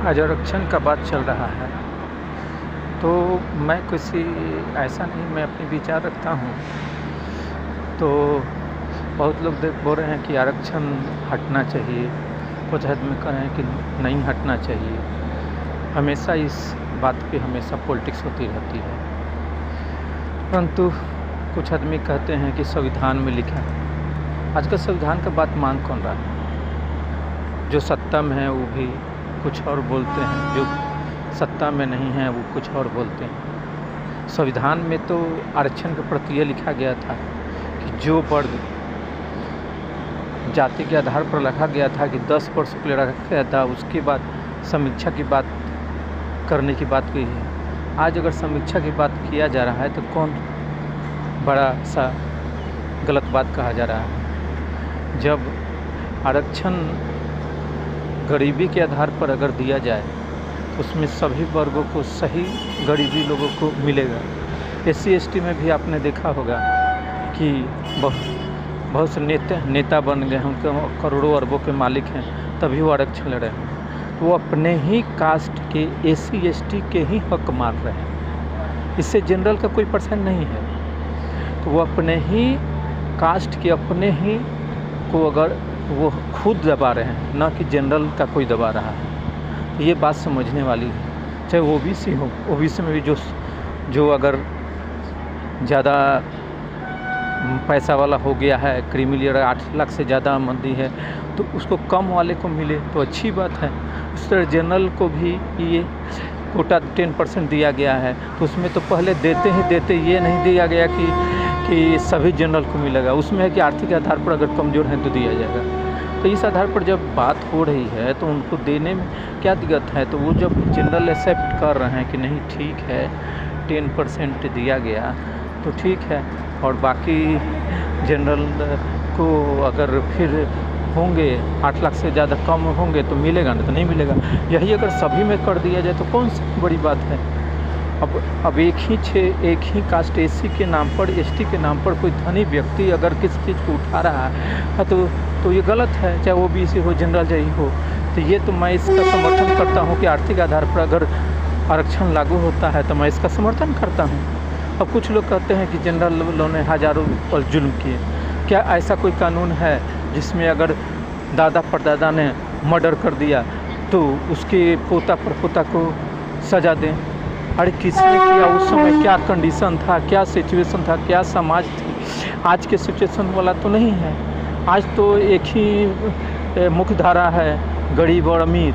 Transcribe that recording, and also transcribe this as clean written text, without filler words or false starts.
आज आरक्षण का बात चल रहा है, तो मैं किसी ऐसा नहीं, मैं अपने विचार रखता हूँ। तो बहुत लोग बोल रहे हैं कि आरक्षण हटना चाहिए, कुछ आदमी कह रहे हैं कि नहीं हटना चाहिए। हमेशा इस बात पे हमेशा पॉलिटिक्स होती रहती है, परंतु कुछ आदमी कहते हैं कि संविधान में लिखा है। आजकल संविधान का बात मान कौन रहा है? जो सत्ता में है वो भी कुछ और बोलते हैं, जो सत्ता में नहीं है वो कुछ और बोलते हैं। संविधान में तो आरक्षण के प्रति यह लिखा गया था कि जो वर्ग जाति के आधार पर रखा गया था कि 10 वर्ष के लिए रखा गया था, उसके बाद समीक्षा की बात करने की बात हुई है। आज अगर समीक्षा की बात किया जा रहा है तो कौन बड़ा सा गलत बात कहा जा रहा है? जब आरक्षण गरीबी के आधार पर अगर दिया जाए तो उसमें सभी वर्गों को सही गरीबी लोगों को मिलेगा। SC ST में भी आपने देखा होगा कि बहुत से नेता बन गए हैं, उनके करोड़ों अरबों के मालिक हैं, तभी वो आरक्षण ले रहे हैं। तो वो अपने ही कास्ट के SC ST के ही हक मार रहे हैं, इससे जनरल का कोई पर्सन नहीं है। तो वो अपने ही कास्ट के अपने ही को अगर वो खुद दबा रहे हैं, ना कि जनरल का कोई दबा रहा है। तो ये बात समझने वाली है। चाहे OBC हो, OBC में भी जो अगर ज़्यादा पैसा वाला हो गया है, क्रीमी लेयर 8 लाख से ज़्यादा आमदनी है, तो उसको कम वाले को मिले तो अच्छी बात है। उस तरह जनरल को भी ये कोटा 10% दिया गया है, तो उसमें तो पहले देते ये नहीं दिया गया कि सभी जनरल को मिलेगा। उसमें है कि आर्थिक आधार पर अगर कमज़ोर हैं तो दिया जाएगा। तो इस आधार पर जब बात हो रही है तो उनको देने में क्या दिक्कत है? तो वो जब जनरल एक्सेप्ट कर रहे हैं कि नहीं ठीक है 10% दिया गया तो ठीक है, और बाकी जनरल को अगर फिर होंगे 8 लाख से ज़्यादा कम होंगे तो मिलेगा, ना तो नहीं मिलेगा। यही अगर सभी में कर दिया जाए तो कौन सी बड़ी बात है? अब एक ही कास्ट SC के नाम पर, ST के नाम पर कोई धनी व्यक्ति अगर किसी चीज़ को उठा रहा है तो ये गलत है, चाहे OBC हो, जनरल चाहे हो। तो ये तो मैं इसका समर्थन करता हूँ कि आर्थिक आधार पर अगर आरक्षण लागू होता है तो मैं इसका समर्थन करता हूँ। अब कुछ लोग कहते हैं कि जनरल लोगों ने हज़ारों पर जुल्म किए। क्या ऐसा कोई कानून है जिसमें अगर दादा परदादा ने मर्डर कर दिया तो उसके पोता परपोता को सज़ा दें? अरे किसने किया? उस समय क्या कंडीशन था, क्या सिचुएशन था, क्या समाज थी? आज के सिचुएशन वाला तो नहीं है। आज तो एक ही मुख्य धारा है, गरीब और अमीर।